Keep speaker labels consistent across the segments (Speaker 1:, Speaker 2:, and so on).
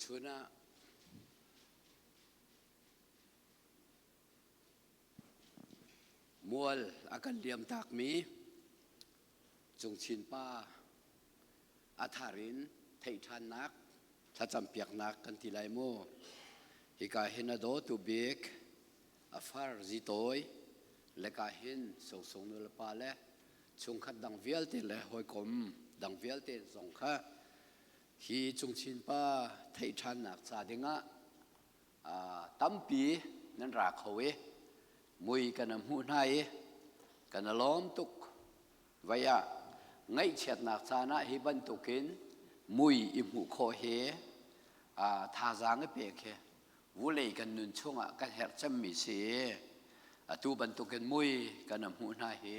Speaker 1: chu na mual akan liam tak mi chung chin pa atharin thei than nak tha cham piak nak kan ti lai mo hi ka hena do tu bek afar zi toy le ka hin so song nul pa le chung khat dang vial te le hoi kom dang vial te song kha hi chung chin pa thei than nak cha dinga tampi nan ra khowe mui kana mu nai kana lom tuk vaya ngay chet nak chana hi ban tukin mui i mu kho he tha jang e pe khe vulei kan nun chunga ka her cham mi se tu ban tukin mui kana mu na he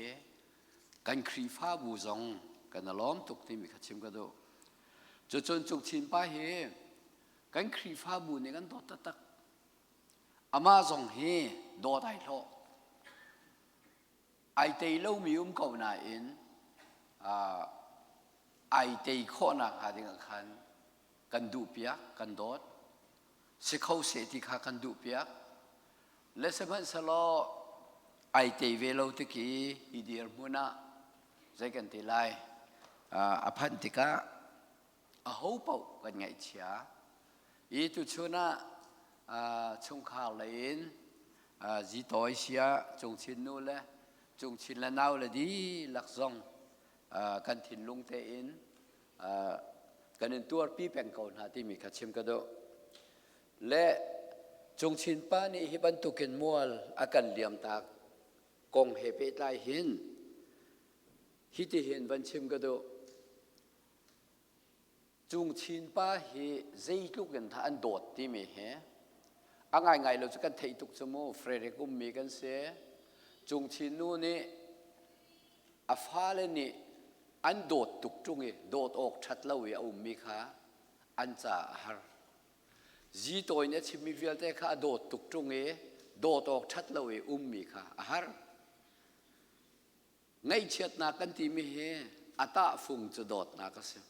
Speaker 1: kan khri fa bu zong kana lom tuk ti mi khachim ka do chu chon chuk chin pa he kan khri fa bu ne kan to ta tak ama zong he do dai lo ai tei lo mi ko na in ai tei kho na ha ding khan kan du pia kan dot se khau se ti kha kan du pia le se ban salo ai tei ve lo te ki i dir muna zai kan ti lai a phan ti ka a ho pau kan ngai chia i tu chuna chung khao lein zi toi sia chung chin nu le chung chin la nau le di lak zong kan thin lung te in kan in tuar pi peng ko na ti mi khachim ka do le chung chin pa ni hi ban tu ken mual akan liam tak kong he pe tai hin hi ti hin ban chim ka do chung chin pa hi zei tuk kan tha an dot ti mi he angai ngai lo chu kan thei tuk chu mo frere kum mi kan se chung chin nu ni a fa le ni an dot tuk tungi dot ok that lawi au mi kha an cha har zi toy ne chimi vial te kha dot tuk tungi dot ok that lawi mi kha har ngai chet na kan ti mi he ata phung chu dot na ka se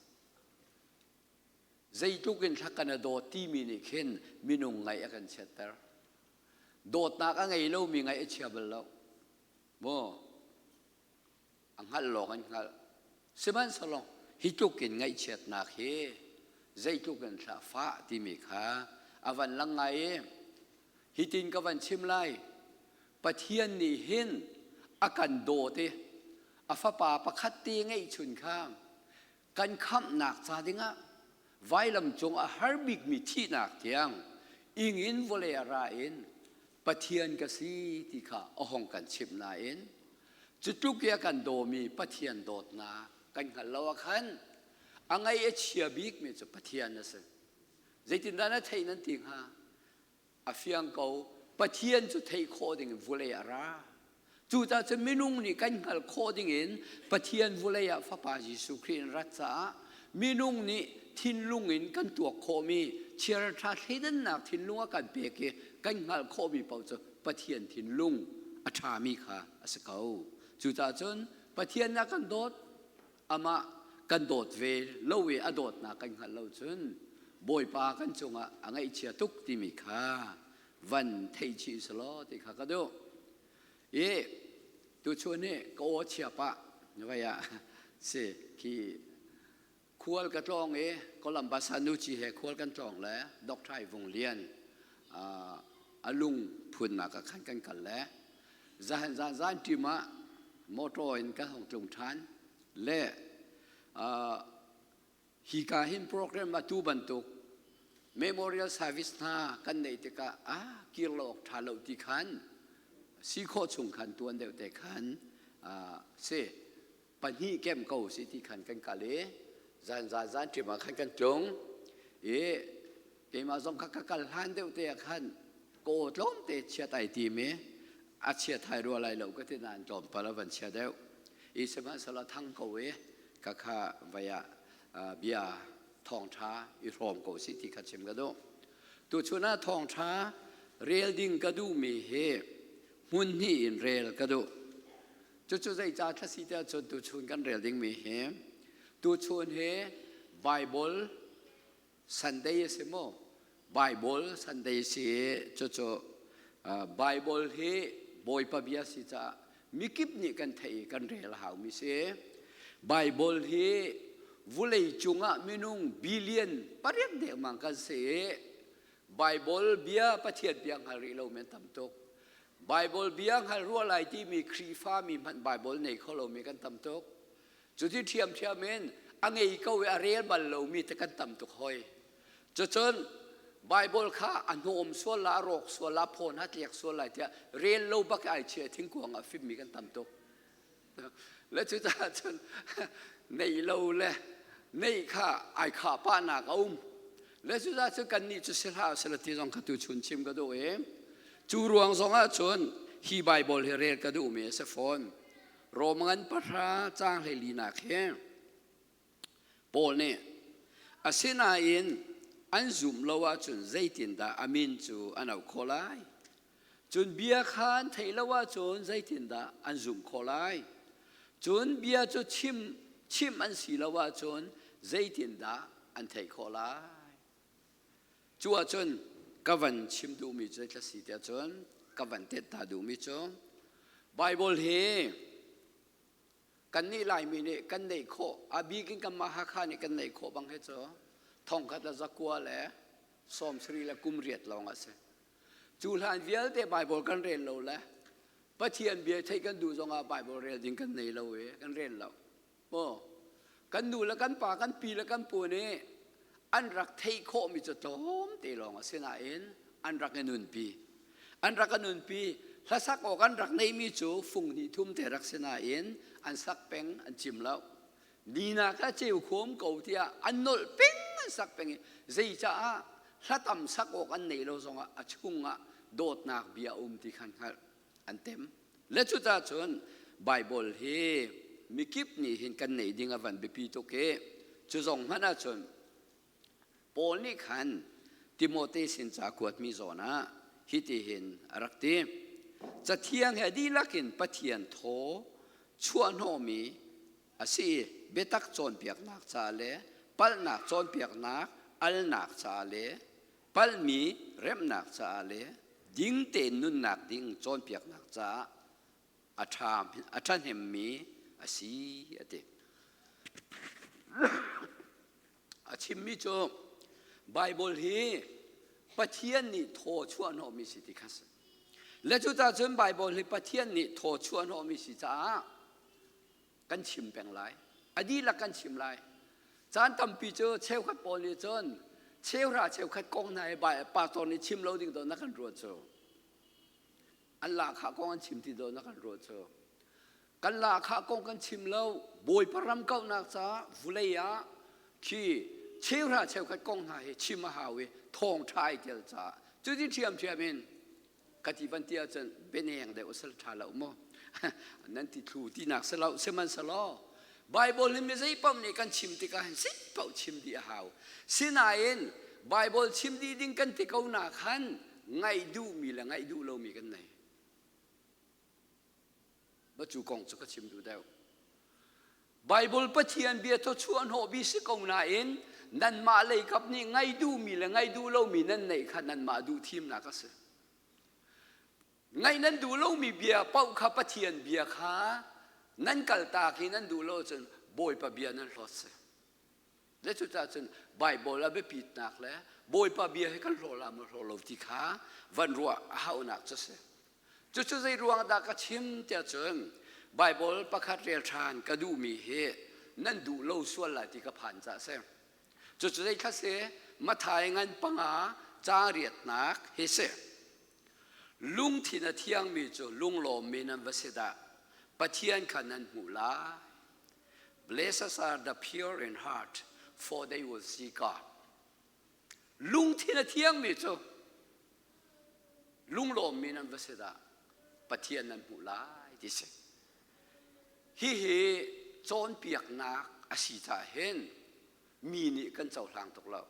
Speaker 1: zai tukin thakana dot ti mi ni khen minung ngai akan chetar dot na ka ngai lo mi ngai chiabal lo mo anghal lo kan ngal seban salong hitukin ngai chet na he zai tukin tha fa ti mi kha awan lang ngai hitin ka van chim lai pathian ni hin akan do te afa pa pakhat ti ngai chun kham kan kham nak cha dinga vailam chung a harbik mi thi nak tiang ingin vole ra in pathian ka si ti kha ahong kan chip na in chutuk ya kan do mi pathian dot na kan halawa khan angai e chia bik mi chu pathian na se zaitin dana thainan ting ha afiang ko pathian chu thei kho ding vole ra chu ta chu minung ni kan hal kho ding in pathian vole ya fa pa jisu khin ra cha minung ni thin lungin kan tuak kho mi chiar tha theidan nak thin lunga kan pe ke kan ngal kho mi pau chu pathian thin lung atha mi kha asakau chu ta chon pathian na kan dot ama kan dot ve lowe adot na kan ngal lo chun boy pa kan chunga angai chia tuk ti mi kha van thei chi slo ti kha ka do e tu chone ko chia pa wa ya se ki khual ka tong Columbus anu chi he khual kan tong le dok thai vong lian alung phun na ka khan kan kal le zan ti ma motor in ka hong tung than le hi ka hin program ma tu ban tuk memorial service na kan nei te ka kirlok thalo ti khan si kho chung khan tuan de te khan se pani kem ko si ti khan kan ka le zan ti ma khan kan chung ke ma zong ka kal han de te khan ko tlom te chia tai ti me a chia thai ro lai lo ka te nan tom pa la van chia deu i se ma sala thang ko we ka kha vaya bia thong tha i rom ko si ti kha chim ga do tu chuna thong tha rel ding ka du mi he mun ni in rel ka do chu zai cha tha si ta chu tu chun kan rel ding mi he tu chun he bible Sunday se mo Bible Sunday se cho Bible he boy pabia si cha mikip ni kan thei kan rel hau mi se Bible he vulei chunga minung billion pariat de mang kan se Bible bia pathian biang hari lo men tam tok Bible biang hal ru lai ti mi khri fa mi man Bible nei kholo mi kan tam tok chu ti thiam men angei ko we arel bal lo mi te kan tam tok hoi cho chon Bible kha anom so la rok so la phon hat lek so lai tia rel lo ba kai che thing ko nga fim mi kan tam tok le chu ta chon nei lo le nei kha ai kha pa na ka le chu ta chu kan ni chu sel ha sel ti jong ka tu chun chim ka do chu ruang zong a chon hi Bible he rel ka du me se phone romangan para chang le li na khe Paul ne asina in an zoom lawa chun zaitin da amin chu anau kholai chun bia khan thei lawa chun zaitin da an zoom kholai chun bia chu chim an si lawa chun zaitin da an thei kholai chu a chun kavan chim du mi che klasi tia chun kavan te ta du mi chu Bible he kan ni lai mi ne kan nei kho abi kin kam ma ha kha ni kan nei kho bang he cho thong khat la zakwa le som sri la kum riat lo nga se chu han vial te Bible kan ren lo le pathian bia thai kan du zonga Bible rel ding kan nei lo we kan ren lo mo kan du la kan pa kan pi la kan pu ne an rak thei kho mi cho tom te lo nga se na en an rak enun pi an rak anun pi la sak o kan rak nei mi chu phung ni thum te rak se na en an sak peng an chim lo Nina ka cheu khom ko tia annol ping sak peng zei cha hlatam sak ok an nei lo zonga achunga dot nak bia ti khan hal antem le chu ta chon Bible he mikip ni hin kan nei ding avan bepi to ke chu zong hana chon Paul ni khan Timothy sin cha kuat mi zona hiti hin arakti cha thiang he di lakin pathian tho chuan ho mi asi betak chon piak nak cha le pal nak chon piak nak al nak cha le pal mi rem nak cha le ding te nun nak ding chon piak nak cha athan hem mi asi ate achim mi cho Bible hi pathian ni tho chuan ho mi si ti khas le chu ta chon Bible hi pathian ni tho chuan ho mi si cha kan chim peng lai adi la kan chim lai chan tam pi cho cheu khat pol ni chon cheu ra cheu khat kong nai ba pa ton ni chim lo ding do na kan ro cho an la kha kong an chim ti do na kan ro cho kan la kha kong kan chim lo boi param kau na cha vuleya ki cheu ra cheu khat kong nai chim ma ha we thong thai tel cha chu ti thiam thiamin kati ban tia chen beneng de usal thala mo nan ti thu ti nak salo seman salo Bible ni me sei pam ni kan chim ti ka han sit pau chim di hau sinain Bible chim di ding kan ti kau na khan ngai du mi la ngai du lo mi kan nei ba chu kong chu ka chim du deu Bible pathian bia to chuan ho bi si kong na in nan ma lei kap ni ngai du mi la ngai du lo mi nan nei khan nan ma du thim na ka se ngay nan du lâu mi bia pau kha pathian bia kha nan kal ta ki nan du lo chen boy pa bia nan lot se le chu ta chen Bible la be pit nak le boy pa bia he kan ro la mo ro lo ti kha van ruwa hau nak che se chu chu zai ruang da ka chim tia chen Bible pakhat rel than ka du mi he nan du lo sual la ti ka phan cha se chu chu zai kha se ma thai ngan panga cha riat nak he se lung thina thiang mi cho lung lo mi nan vasida pathian khanan hula blessed are the pure in heart for they will see God lung thina thiang mi cho lung lo mi nan vasida pathian nan hula ti se hi chon piak nak asi ta hen mi ni kan chau hlang tok lo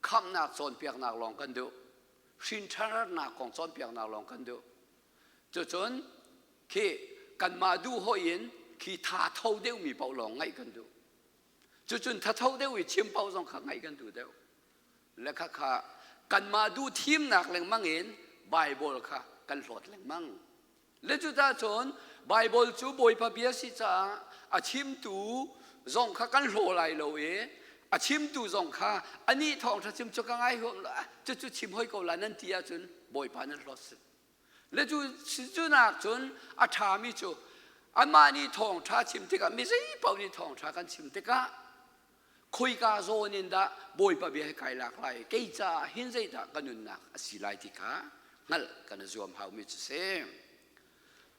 Speaker 1: kham nak chon piak nak long kan do sin thar na kong chon piang na long kan do cho chon ki kan ma du ho yin ki tha thau deu mi pau long ngai kan do cho chon tha thau deu wi chim pau jong kha ngai kan do deu และค่ะกันมาดูทีมหนักแหล่งมังเห็นไบเบิลค่ะกันหลดแหล่งมังและจุดท้ายจนไบเบิลจูบอยพระเบียสิจ้าอาชิมตูจงค่ะกันโหไหลเราอาชิมตูจงค่ะอันนี้ทองถ้าชิมจะกังไงหัวละจุดชิมห้อยกอลานั่นที่อาจนบอยปานั้นหลดสิและจุดหนักจนอาถามิจูอันมานี่ทองถ้าชิมติกะไม่ใช่เปล่านี่ทองถ้ากันชิมติกะคุยกาโซนินดาบอยปะเบียให้ไกลหลากหลายเกยจ่าเห็นใจตากันนุนนักสิไลติกะงั้นกันจวมหามิจเซ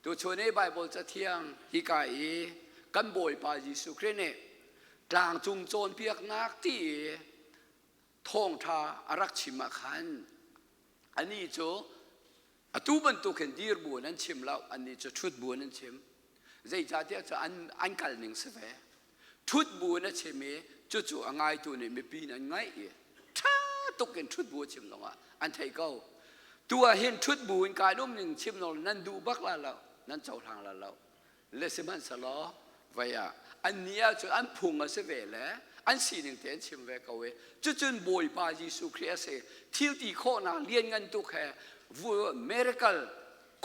Speaker 1: ตัวชนในไบเบิลจะเที่ยงฮิกายกันบอยปายิสุคริเนกลางจุงโจนเพียกนักที่ทองทาอารักชิมาขันอันนี้จูตูบันตุกันดีร์บัวนั้นชิมแล้วอันนี้จะชุดบัวนั้นชิมใจจ่าที่จะอันกัลนิงเสวชุดบัวนั้นชิมจู่ๆง่ายตัวนี้ไม่ปีนั้นง่ายถ้าตุกันชุดบัวชิมลงอันไทยก็ตัวเห็นชุดบัวกายนุ่มหนึ่งชิมลงนั้นดูบักละเรานั้นเจ้าทางละเราเลสมันสลอไว้อันนี้จะอันพุงเสวแล้วอันสิ่งหนึ่งเต็นชิมเวกเอาไว้จู่ๆบอยปายิสุคริสต์ทิลตีโคนาเลียนกันตุกแค่วัวเมริกา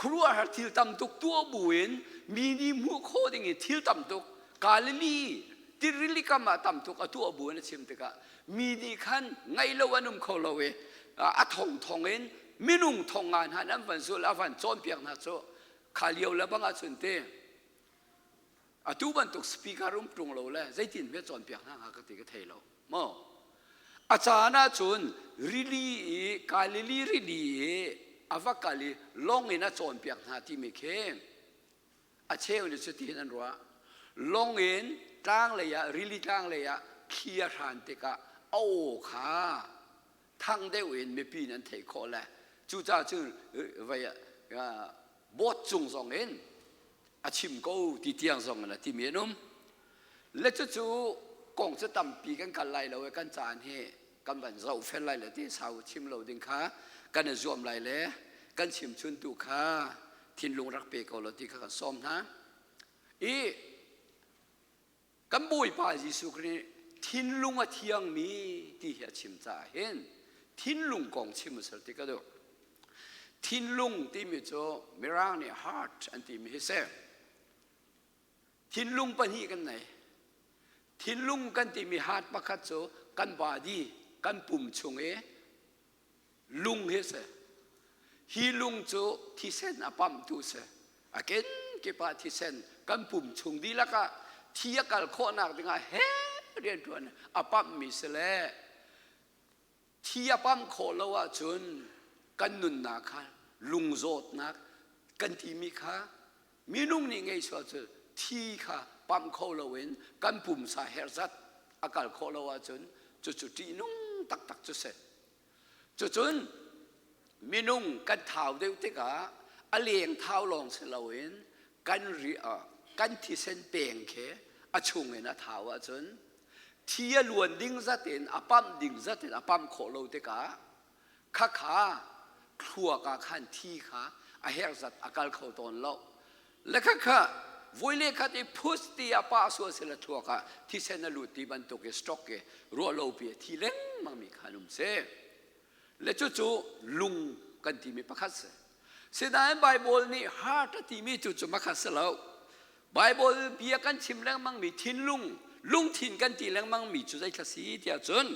Speaker 1: ครัวหาทิลตำตุกตัวบุญมีนิมุโคดิ่งทิลตำตุกกาลิลีติริลิกามาตำตุกตัวบุญชิมติกะมีดีขันไงละวันนุ่มเขาละเวอัทองทองเอ็นมินุ่งทองงานหันอันฝันสุลอันฝันจอมเปียกนัดโซขาเลียวละบังอาจุนเตตัวบันตุกสปีการุ่มปรุงเราเลยใจตินเวจอมเปียกนักก็ติกะเทเราโมอาจารย์จุนริลีกาลิลีริลีอาฟักกาลีลงเงินจอมเปียกนัดที่ไม่เข้มอาเชลนี่สุดที่นั่นรัวลงเงินตั้งเลยริลีตั้งเลยขี้ยรันติกะโอ้ขาทั้งเดียวเองไม่ปีนั้นเทคอเลยจู่จ้าจู่ไว้บดจุงสองเองอาชิมกูที่เตียงสองนะที่เมียนุ่มและจู่กองจะตั้มปีกันไล่เรากันจานเฮกันบันเราเฟลไล่เลยที่สาวชิมเราดึงขากันจวมไล่เลยกันชิมชุนตุขาทินลุงรักเปกเราที่ข้าซ้อมนะกันบุยปายิสุครีทินลุงเที่ยงมีที่เหียชิมจ่าเห็นทินลุงกองชิมสุดที่ก็ดูทินลุงที่มีโจมิรังเนี่ยฮาร์ทอันที่มีเสทินลุงปนีกันไหนทินลุงกันที่มีฮาร์ทประคัตโจกันบาดีกันปุ่มชงลุงเฮเสฮีลุงโจที่เส้นอปัมตูเสอาเกนเก็บที่เส้นกันปุ่มชงดีแล้วก็ที่ยกัลโคนักดึงเฮเรียนตัวนั้นอปัมมิสเลที่อปัมโคลาวจนกันนุนนักลุงโจดนักกันที่มีข้ามีนุ่งนี่ไงสวดที่ข้าปั๊มโคลาวินกันปุ่มสาเฮร์ซัดอากาศโคลาวจนจุดที่นุ่งตักจุดเสร็จจนมีนุ่งกันเท้าเดียวติกะอเลียงเท้าลงเสลาวินกันที่เส้นเปียงแค่อาชงเงินเท้าจนที่ล้วนดิ่งจัดเองอปั๊มดิ่งจัดเองอปั๊มโคลาวติกะข้าครัวกาขันที่ขาอาเฮร์ซัดอากาศเขาตอนเล่าและข้าวันเล็กที่พุทธิอาป้าส่วนเสลทัวกะที่เซนลูตีบันตุกสต็อกเกรัวโลเปียที่เล่งมังมีขานุมเสและจู่ๆลุงกันที่มีประคัสเสดายไบเบิลนี่ฮาร์ทที่มีจู่ๆมาคัสแล้วไบเบิลเบียกันชิมเล่งมังมีทินลุงทินกันที่เล่งมังมีจู่ใจคสีที่อาจน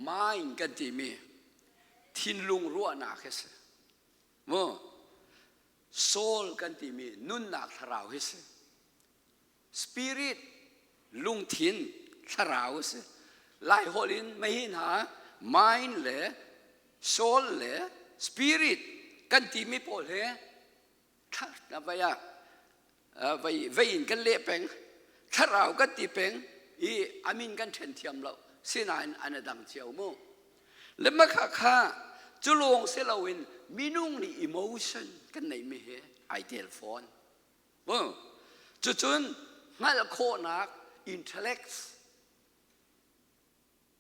Speaker 1: ไม่กันที่มีทินลุงรัวหนักเสโมโซลกันที่มีนุ่นหนักทราวเสสปิริตลุงทินทราวเสไลฮอลินไม่เห็นหาไม่เลยโซลเลยสปิริตกันที่มีพอเลยถ้านะไปไปอินกันเละเป็งทราวกันที่เป็งอามินกันเทนเทียมเราเสียนายอันดังเจียวโมและเมื่อข้าจะลงเซลวินมีนุ่งนี่ emotion กันไหนไม่เหรอไอเทลฟอนจนงั้นละโคนัก intellect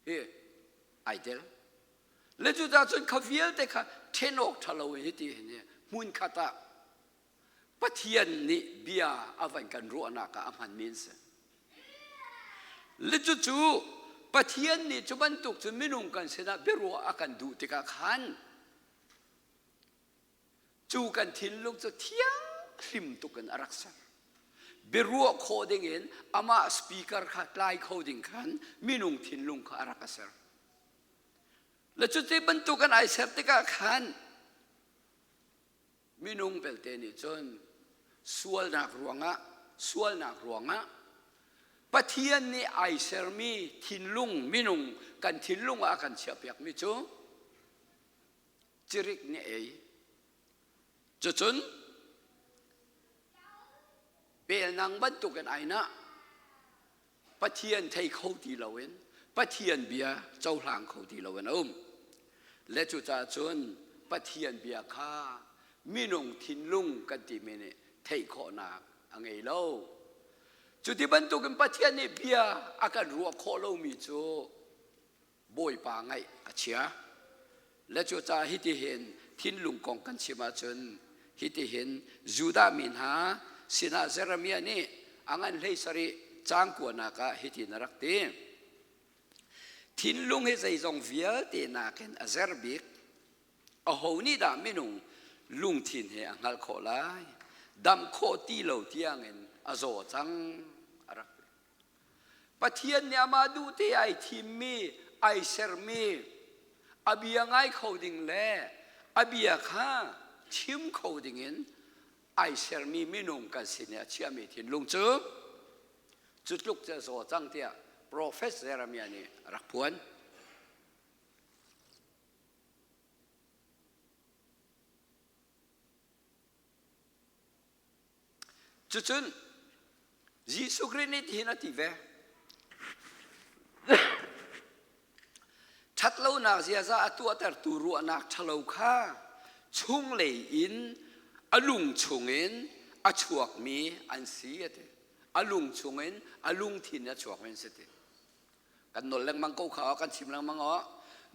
Speaker 1: เฮ้ไอเทลและจุดจนเขาเฟียลแต่ข้าเทนอกทะเลวินที่เนี่ยมุนคาตาปัทยันนี่เบียอาวันกันรัวนักอามันมินส์ และจู่ๆปะเทียนนี่จะบรรทุกจนไม่นุ่งกันเสนาเบรัวอากันดูติกาขันจูกันทิ้นลงจะเที่ยงริมตุกันรักษาเบรัวโคดิงเงินอามาสปีกเกอร์ขัดไล่โคดิงขันไม่นุ่งทิ้นลงขารักษาและจุดที่บรรทุกกันไอเสพติกาขันไม่นุ่งเปลเตนิจนสวลนักรวงะปะเทียนนี่ไอเซอร์มีทิ้นลุงมินุงกันทิ้นลุงอากันเชียบยักมิจูจิริกนี่เอจนเปลนังบรรทุกกันไอนะปะเทียนไทยเขาตีเราเองปะเทียนเบียเจ้าหลังเขาตีเราเองและจุจ่าจนปะเทียนเบียข้ามินุงทิ้นลุงกันตีเมเนไทยขอนาอังไงเล่าจุดที่บรรทุกกันปะเทียนนี่เบียอาการรัวโคโลมิจูบอยปางไงอาเชียและจุดจ่าฮิติเห็นทิ้นลุงกองกันชิมาจนฮิติเห็นจูดามินหาสินาเซรามียนี่อังอันเลยสริจางกวนากะฮิตินรักเตทิ้นลุงให้ใจจงเวียเตนาเคนอาเซรบิกอโหนี่ดามินุงลุงทิ้นให้อังฮัลโคลายดำโคตีเหล่าเทียงเงินอาโซจังรักปะเทียนเนี่ยมาดูที่ไอทิมมีไอเซอร์มีอบียงไงเขาดิ่งแลอบียข้าชิมเขาดิ่งเงินไอเซอร์มีไม่นุ่งกันสิเนี่ยเชื่อมีทินลุงจูจุดลุกจะโซจังเทียโปรเฟสเซอร์มีนี่รักพวนจุดยิสุคริสต์นี่ที่นั่นที่เวชัดเล่านักเสียซะตัวแต่ตัวรัวนักชะเลาข้าชุ่งเลยอินอลุงชงเงินอชวกมีอันเสียเถอลุงชงเงินอลุงทินอชวกเป็นเสียเถกันนนแรงมังกูเขากันชิมแรงมังอ๋อ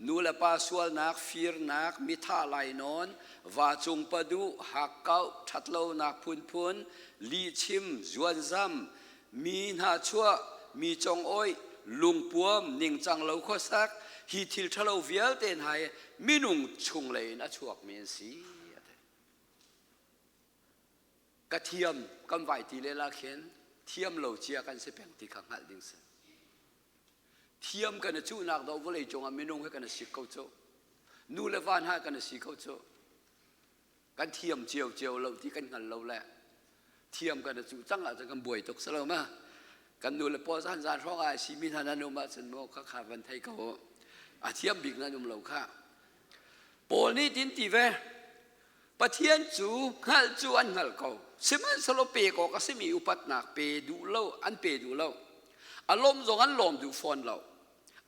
Speaker 1: นูเลปาสวลนักฟีร์นักมิท่าไลนอนวาจงปดูหักเก้าชัดเล่านักพุนลีชิมจวนซ้ำมีนาชัวมีจงอ้อยลุงปวมนิ่งจังเล่าข้อสักฮีทิลทะเลาเวียลเตนไฮมินุงชงเลยนะชวกเมียนสีกระเทียมกำไวตีเลลาเข็นเทียมเหล่าเชียกันเสเปียงตีขังหัดดิงเสเทียมกันจูนักดาวเลยจงมินุงให้กันสิเขาโจนูเลวานให้กันสิเขาโจกันเทียมเจียวเหล่าที่กันหันเหล่าแหละเทียมกันจูจังอาจจะกันบวยตกสลามากันนูเลปอสันซานร้องไอซีมินานานุมาสนโมข้าขาวันไทยเขาอาเทียมบิกนานุมเหล่าข้าปอนี่ดินตีเวปะเทียนจูหัลจูอันหัลเขาสมัยสโลเปก็ก็สิมีอุปัตนักเปดูเล่าอันเปดูเล่าอารมณ์จงอันลมดูฟอนเล่า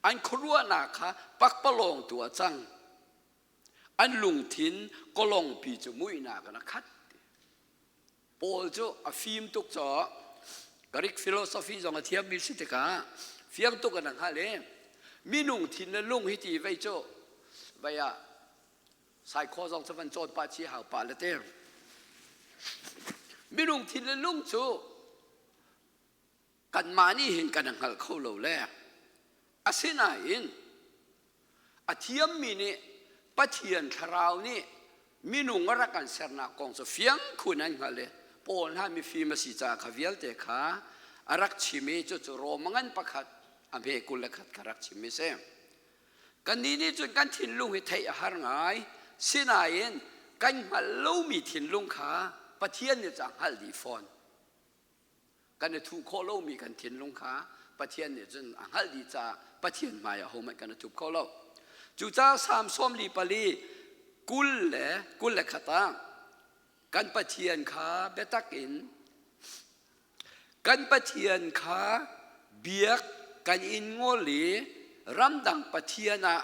Speaker 1: อันครัวนักค่ะปักปะลงตัวจังอันลุงทินก็ลงปีจมุยนักนะคัดปอลจูอฟิมตุกจ่อกริกฟิโลโซฟีจงเทียบมิสิตกาเฟียงตุกันนักฮะเลยมินุงทินและลุงฮิตีไว้โจไว้อะใส่ข้อสองสวรรค์โจดปาชีหาวปาเลเตอร์มินุงทินและลุงโจกันมานี่เห็นกันหัลเข้าเราแล้วอาเซนาอินอาเทียมมีนี่ปะเทียนคราวนี่มินุงรักกันเสนากองโซเฟียงคุณนั่นฮะเลยปอนฮามีฟิมาสิจาขวิลเตขาอารักชิมีจุดโรมังปักขัดอเมกุลขัดคารักชิมีเซกันนี้จุดกันทินลุงให้ไทยหารง่ายเสนาอินกันมาลู่มีทินลุงขาปะเทียนเนี่ยจังฮัลดีฟอนกันเนี่ยถูกโคโลมีกันทินลุงขาปะเทียนเนี่ยจนฮัลดีจ้าปะเทียนมาอย่าโฮมันกันถูกโคโลจูจ้าสามส้มลีปลีกุลเล่ขตากันปะเทียนขาเบตักอินกันปะเทียนขาเบียกกันอินงอลีรำดังปะเทียนะ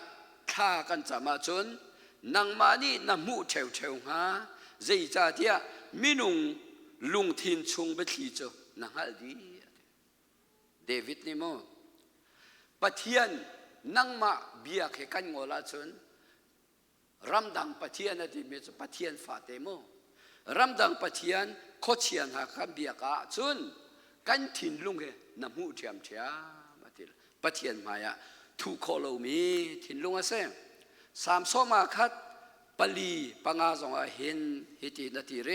Speaker 1: ข้ากันจะมาจนนังมานี่น้ำมูเฉวฮะใจจ่าเทียมินุงลุงทินชงเบทีโจนังฮัลดีเดวิดนี่โมปะเทียนนังมาเบียกให้กันงอลาจนรำดังปะเทียนนะที่มีปะเทียนฟาเตโมรำดังปะเทียนโคเชียนหาคันเบียกาจนกันทินลุงเฮน้ำมูเทียมเทียมาที ปะเทียนมายะทุโคโลมีทินลุงอาเซสามสมาคัดปลีปังอาสงอาเห็นฮิตินาทีเร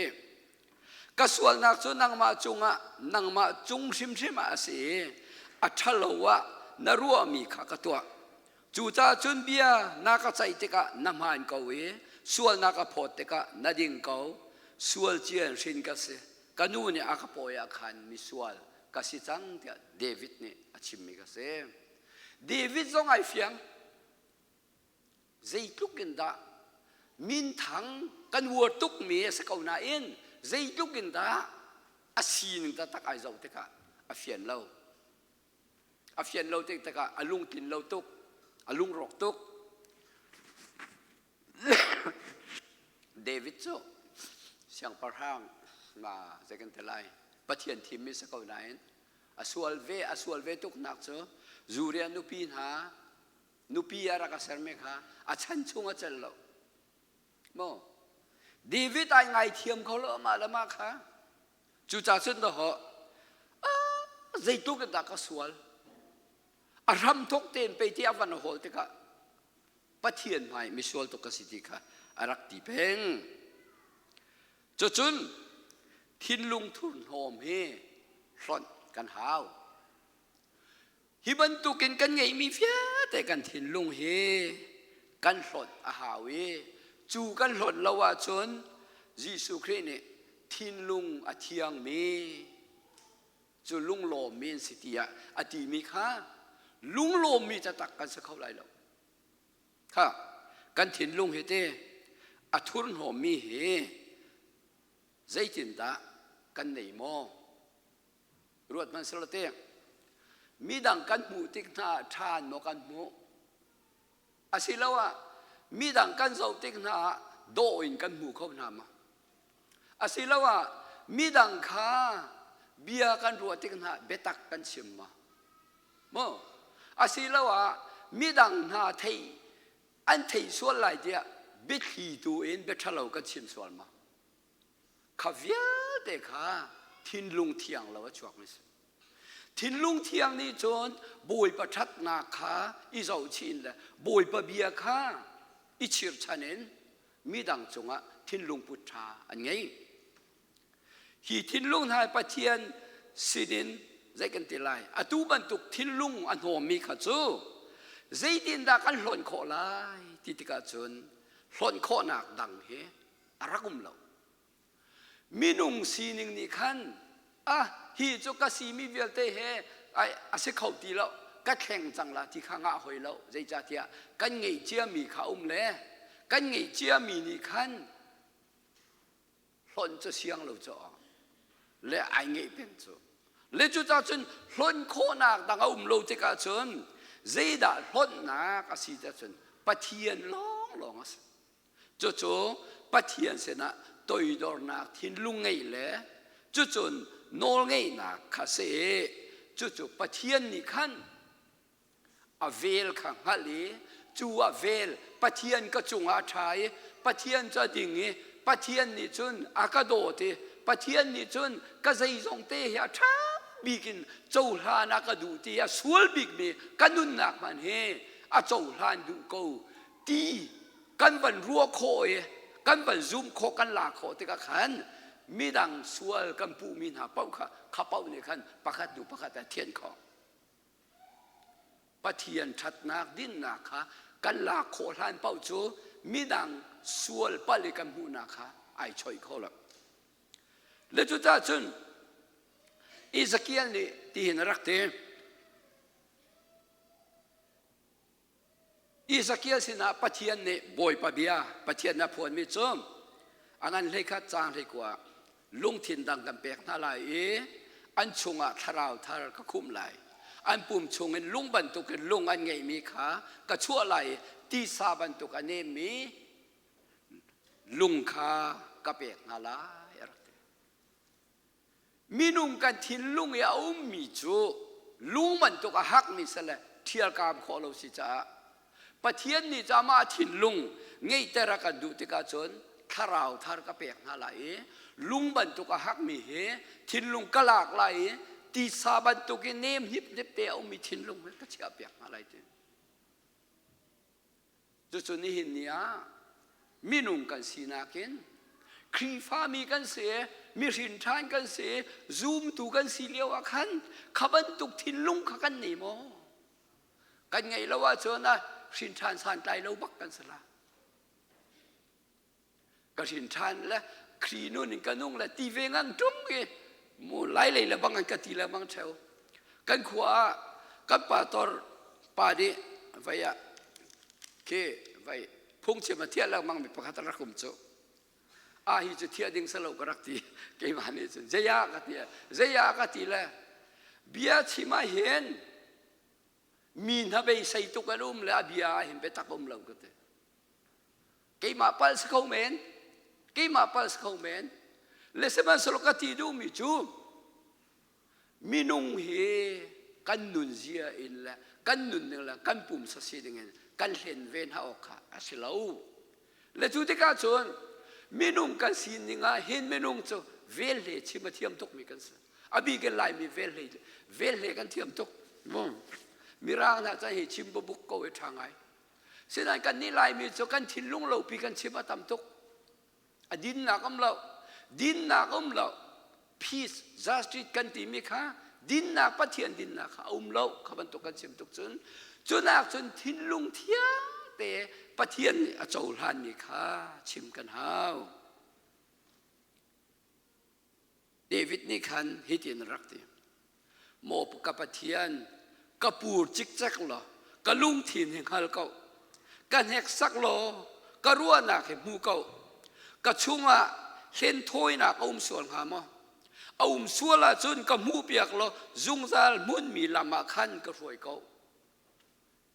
Speaker 1: กสวลนักจุนังมาจุงะนังมาจุงชิมชิมอาเสอัชลวะนรัวมีขากตัวจูจ่าจุนเบียนักใจเตกะนำหันเขาเวสวลนักพอดเตกะนาดิงเขาสวลเจียนชินกัสกันนู่นเนี่ยอาคปอยอาคันมิสวลกัสิจังเดียเดวิดเนี่ยอาชิมมิกัสเดวิดจงไอเฟียงใจทุกกินดามินทังกันวัวทุกเมียสกาวนาเอ็นใจทุกกินดาอาศีนตะตักไอเจ้าเตกะอาเฟียนเราอาเฟียนเราเตกะอาลุงกินเราตุกอาลุงรกตุกเดวิดโจเสียงประทังมาจะกันเท่าไรปะเทียนทีมมิสกาวนาเอ็นอาสวลเวตุกนักโจจูเรียนนุปีนหานุปีอารักษาเมฆาอาชันชุงอาเจลโลโมเดวิดไอไงเทียมเขาละมาละมาค่ะจูจ่าสุนทรใจตุกดักสวลอารมณ์ทุกเต็นไปที่อวันโหติกะปะเทียนไม่มิสวลตุกสิติกะอารักตีเพ่งจุนทินลุงทุนโฮมเฮร้อนกันหาวฮิบันตุกินกันไงมีเฟียแต่กันทินลุงเฮกันหลดอาหาเวจูกันหลดละว่าจนยิสุคริเนี่ยทินลุงอาเทียงมีจูลุงโลมีนสิทธิยะอดีมีค่ะลุงโลมีจะตักกันสักเท่าไรแล้วค่ะกันทินลุงเฮเตอทุนหอมมีเฮใจจินตากันไหนมอรวดมันสละเตมีดังกันหมูติกนาทานโนกันหมูอาศิลาวะมีดังกันเจ้าติกนาโดอินกันหมูเขาหนามาอาศิลาวะมีดังข้าเบียกันรัวติกนาเบตักกันชิมมาโมอาศิลาวะมีดังนาเทยอันเทยส่วนไรเดียบิดขีตัวเองเบทะเลากันชิมส่วนมาข้าเวียเด็กข้าทินลุงเทียงเราว่าจวกไม่สิทินลุงเทียงนี่จนบวยประทัดนาคาอีเจ้าชินเลยบวยประเบียข้าอีชิรชานินมีดังจงะทินลุงพุทธาอันไงฮีทินลุงนายปะเทียนสิดินใจกันติไลอตูบันตุกทินลุงอันโหมีขัดจูใจดินดากันหล่นโคลายติติกาจนหล่นโคนักดังเฮอารักุมเรามีนุ่งสีหนึ่งนี่ขันฮีจุกสีมีเวลเตเฮไออาศัยเขาตีแล้วก็แข่งจังละที่ข้างหอยแล้วใจจ่าเทียกันไงเจียมีเขาเลยกันไงเจียมีนี่ขันหล่นจะเสียงเราจะและไอไงเป็นจูและจุจ่าจนหล่นโคนักดังเราจะกาจนใจด่าหล่นนักสีจะจนปะเทียนร้องอ่ะจู่ปะเทียนเสนาตัวดอร์นักทินลุงไงเลยจู่โนไงนักข้าเสจู่ปะเทียนนี่ขันอเวลขังฮัลลีจู่อเวลปะเทียนก็จงอาชัยปะเทียนจะดิ่งปะเทียนนี่จุนอากาโดเตปะเทียนนี่จุนก็ใจทรงเตะยาช้าบิกินเจ้าหลานอากาดูเตะสวลบิกเมกันนุนนักมันเฮอาเจ้าหลานดูกูตีกันบันรัวโคยกันบันซุ่มโคกันลาโคติกะขันมีดังสวลกันปูมินหาเป้าค่ะข้าเป้าเนี่ยขันประคัดดูประคัดแต่เทียนของปะเทียนชัดนักดินนักค่ะกันลาโคทานเป้าจูมีดังสวลปะลิกันหูนักค่ะไอช่วยเขาละและจุดท้ายจนอิสกิเอลนี่ที่เห็นรักเตอิสกิเอลสินะปะเทียนเนี่ยบอยปะเบียปะเทียนนะพวนมิจมอันนั้นเลยคัดจางเลยกว่าลุงถิ่นดังกันเปกน่าไรอันชงอ่ะทาราวทารก็คุ้มไหลอันปุ่มชงเงินลุงบรรทุกเงินลุงอันไงมีขาก็ชั่วไหลตีซาบรรทุกอันนี้มีลุงขากระเปกน่าไรมีนุ่งกันถิ่นลุงยาอุ้มมีจูลุงบรรทุกหักมีสละเทียกามขอเราสิจ้าปะเทียนนี่จะมาถิ่นลุงไงแต่ละกันดูติกาจนทาราวทารกระเปกน่าไรลุงบรรทุกหักมีเฮทินลุงกลากไหล ตีสาบันตุกินเนมฮิบเนบเตเอามีทิ้นลงมันก็เชื่อเปียกอะไรเถอะจุดนี้เห็นเนี่ยมีนุ่งกันสีนาเกนครีฟ้ามีกันเสียมีสินทานกันเสียซูมตูกันสีเลียวอาคันขบันตุกทิ้นลงขกันนี่มอกันไงแล้วว่าเจอนะสินทานสานใจเราบักกันสละก็สินทานและครีนู่นกันนุ่งและตีเวงันจุ้งเกมูไล่เลยละบางอันก็ตีละบางเช้ากันขวากันป่าตอร์ป่าดีไว้อะเคไว้พุ่งเชื่อมาเที่ยวแล้วมั่งมีประคัตรักคุมโจฮิจะเที่ยวดิ่งสลบกรักตีเกี่ยมันนี่จนเจียกตีเจียกตีละเบียชิมาเห็นมีนไปใส่ตุกันแล้วเบียเห็นไปตักอมเหล่าก็เตะเกี่ยมาพัลสเขาเมนเกี่ยมาพัลสเขาเมนเลสมันสลกตีดูมิจูมีนุ่งเฮกันนุนเสียอินละกันนุนนึงละกันปุ่มสัสีดึงเงินกันเห็นเวนหาออกค่ะอาศิลาวและทุกที่ก้าชนมีนุ่งกันสีนึงอ่ะเห็นมีนุ่งโจเวลเลชิมาเทียมตกมีกันสิอบีกันไลมีเวลเลกันเทียมตกมีร่างน่าจะเห็นชิมบบุกโกเวทางไงเสียดายกันนี่ไลมีโจกันทิ้งลุงเราปีกันชิมาตำตกดินหนักอมเราดินหนักอมเรา peace justice กันตีมีค่ะดินหนักปะเทียนดินหนักอมเราขบันตกกันชิมตกจนหนักจนทิ้งลุงเทียแต่ปะเทียนอาจารย์หันนี่ค่ะชิมกันหาวเดวิดนี่คันฮิตินรักตีโมปกับปะเทียนกระปูจิกจักหรอกระลุงถิ่นแห่งฮัลเกากันแหกสักหรอกระรัวหนักแห่งมูเกากระชุงอ่ะเห็นถ้อยหนักอุ้มส่วนหามอุ้มส่วนละจนกระมูเปียกหรอจุงซาลมุนมีลำมาขันกระรวยเกา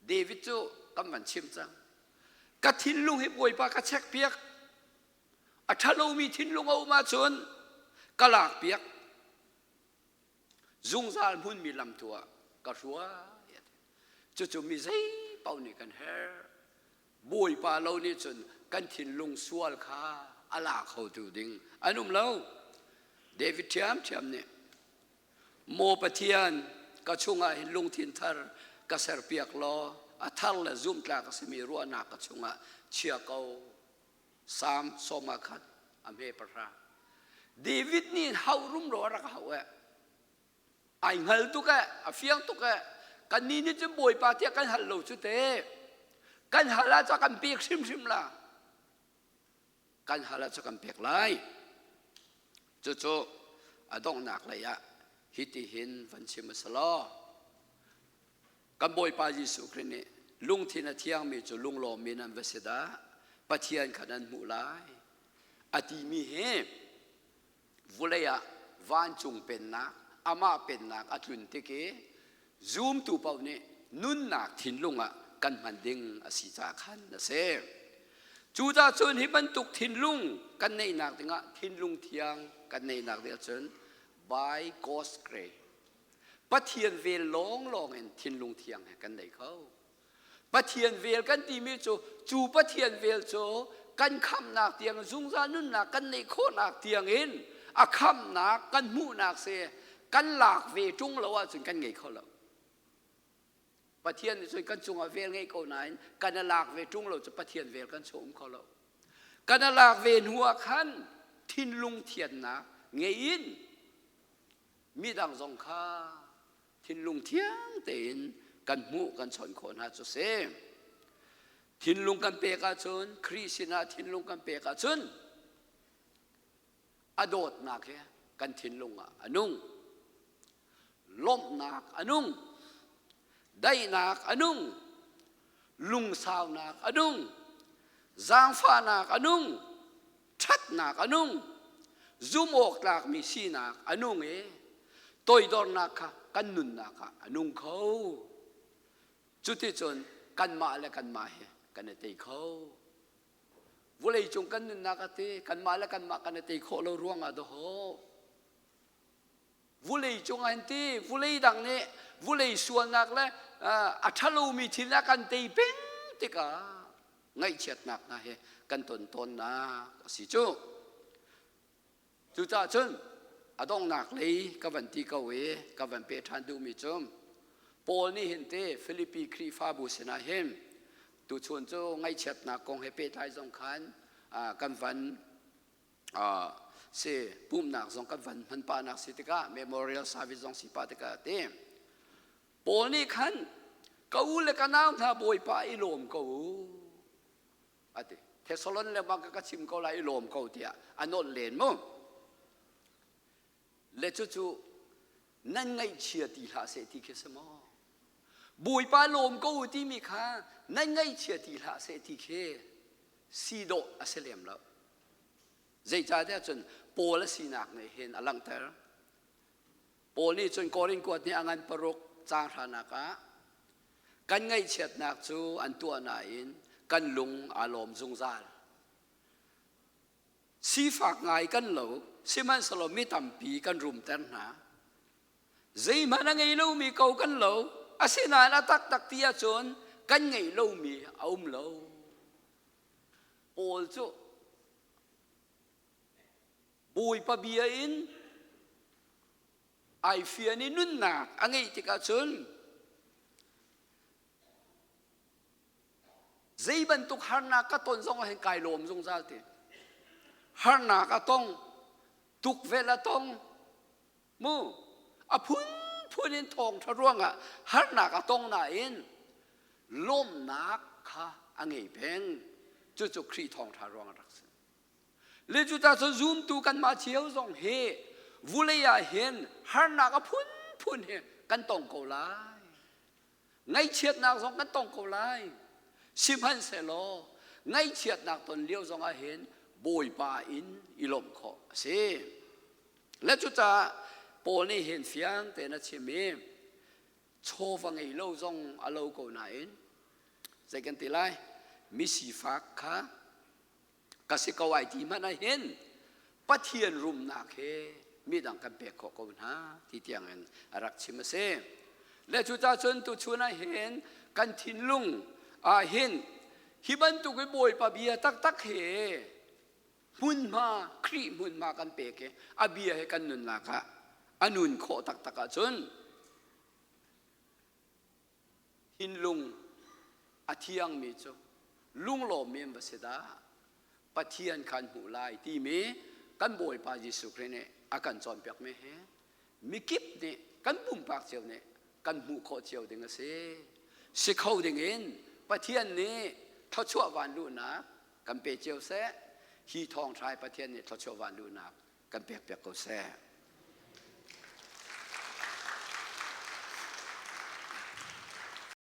Speaker 1: เดวิดโจกำมันชิมจังกระทิ้นลุงให้ป่วยปากระเช็คเปียกอัฐเรามีทิ้นลุงเอามาจนกระลากเปียกจุงซาลมุนมีลำตัวกระรัวจู่ๆมีใจเป่านี่กันเฮป่วยปาเรานี่จนกันทิ้นลุงสวลขาอาลาเขาดูดิ่งอันนุ่มเราเดวิดเทียมเนี่ยโมปะเทียนก็ช่วงไอ้ลุงทินทาร์ก็เสร์เปียกล้ออัฐาละซุ่มตลาก็สมีรัวนักก็ช่วงเชียเกาสามสมาคัดอเมริกาเดวิดนี่เฮารุ่มรัวรักเขาไอ้เงาตุกะเฟียงตุกะกันนี่จะบ่อยปาเทียกันฮัลโหลชุดเตกันฮัลละจะกันเปียกชิมละกันฮัลละจะกันเปียกไล่จู่ๆอดองหนักเลยอะฮิติหินฟันชิมสลอกันบ่อยปายิสุครินีลุงที่นาเทียงมีจู่ลุงลอมีนันเวสดาปะเทียนขนาดมุไลอดีมีเฮวุเลยะวานจุงเป็นนักอามาเป็นนักอจุนติเกซูมตูเป่าเนี่ยนุ่นนักทิ้งลุงอ่ะกันมันดิ่งอสิจาขันนะเซ่จูดาชนให้บรรทุกทิ้งลุงกันในนักถึงอ่ะทิ้งลุงเทียงกันในนักเดียวจน by God's grace ปะเทียนเวลลองเห็นทิ้งลุงเทียงกันในเขาปะเทียนเวลกันตีมีจูปะเทียนเวลกันคำนักเทียงซุงซานุ่นนักกันในโคนักเทียงเห็นอาคำนักกันมูนักเสกันหลากเวจุงเราว่าจนกันไงเขาแล้วปะเทียนจนกันจุงเวลไงเขาไหนกันหลากเวจุงเราจะปะเทียนเวลกันชมเขาแล้วกันหลากเวหัวขันทิ้นลุงเทียนนะเงียนมีดังสงคาทิ้นลุงเทียงเต็นกันมูกันชนคนหาจุเสทิ้นลุงกันเปกาชนคริสตินาทิ้นลุงกันเปกาชนอโดดนักเหกันทิ้นลุงอนุ่งล้มนักอนุ่งได้นักอนุ่งลุงสาวนักอนุ่งจางฟ้านักอนุ่งชัดนักอนุ่งจุมอกนักมีสีนักอนุ่งตัวดอนนักกันนุนนักอนุ่งเขาจุดที่จนกันมาและกันมากันเตะเขาวุเลยจงกันนุนนักเตะกันมาและกันมากันเตะเขาเราร่วงอ่ะดูวุเลยจงอันที่วุเลยดังนี้วุเลยส่วนนักและอัฐลูมีทินักกันตีเป็นติกาไงเฉียดนักนะเฮกันตนนะสิจูจ้าจนอ อดองนักเลยกับวันที่เกาเวกับวันเปทันดูมิจมปอลนี่เห็นเตฟิลิปปีครีฟาบุษนาเฮมตุชวนโจไงเช็ดนักกงให้เปทายสงคันกันวันเสปุ่มนักสงกันวันมันปานักสิติกาเมโมเรียลซาวิสงสิปาติกาเตปอลนี่ขันกูเลกันน้ำท่าบอยปาอิโลมกูอะติเทสโลนเลบังก็ชิมกูไลอิโลมกูเตียอันนนเลนมั้งเลจู่ๆนั่นไงเชียตีลาเสติเคสมอบุยปาโลมกูที่มีค่านั่นไงเชียตีลาเสติเคซีโดอัสเลมแล้วใจจ่าเดียจนโปลสีนักเนี่ยเห็นอลังเตอร์โปนี่จนกอรินกวดเนี่ยอันปรกจางฐานักะกันไงเชียดนักจูอันตัวนาอินกันลุงอารมณ์จงซาลสีฝากไงกันเหลวสิมันสลมิตัมปีกันรุมเตนหาใจมันไงเรามีเกากันเหลวอาศินานาตักเตียจนกันไงเรามีเอาเหลวโอลจูบุยปะเบียอินไอเฟียนี่นุ่นหนักอันไงติกาจนใจบรรทุกฮาร์นาก็ต้นทรงให้กายลมทรงซาติฮาร์นาก็ต้องทุกเวลาต้องมูอพุนินทองทะร่วงอ่ะฮาร์นาก็ต้องน่ะอินลมนักค่ะอันไงเป็นจุครีทองทะร่วงรักษาเลจุตาจะซูมตูกันมาเชียวทรงเฮวุเลยาเห็นฮาร์นาก็พุนเฮกันต้องเกาไลไงเชียดนักทรงกันต้องเกาไลสิมันเสลอไงเชียดนักตนเลี้ยวทรงอาเห็นบอยปาอินอิลมขอเสและจุตาโปนี่เห็นเฟียงแต่นัดเชมีโชฟังไอ้เล่าทรงอาเล่ากูนายใจกันตีไลมิสีฟักค่ะกสิกวายที่มันเห็นปะเทียนรุมนักเฮมีดังกันเปกขอกูนะที่เตียงเงินรักชิมเสและจุตาชนตุชวนเห็นกันทินลุงเห็นฮิบันตุกบอยปะเบียตักเฮมุนมาครีมุนมากันเปกอาเบียให้กันนุนนักะอนุนโคตักจนหินลุงอาเทียงมีจ้ลุงหล่อเมียนบเสดาปะเทียนขันหูลายที่มีกันบอยปาจิสุครีเนี่ยอาการจอมเปียกไม่เฮมีกิบเนี่ยกันปุ่มปากเจียวเนี่ยกันหูโคเจียวดึงเสสิเขาดึงเงินปะเทียนนี้เขาชั่ววันดูนะกันเปเจียวเสฮีทองทรายปะเทียนเนี่ยเขาชั่ววันดูนะกันเปียกเขาเส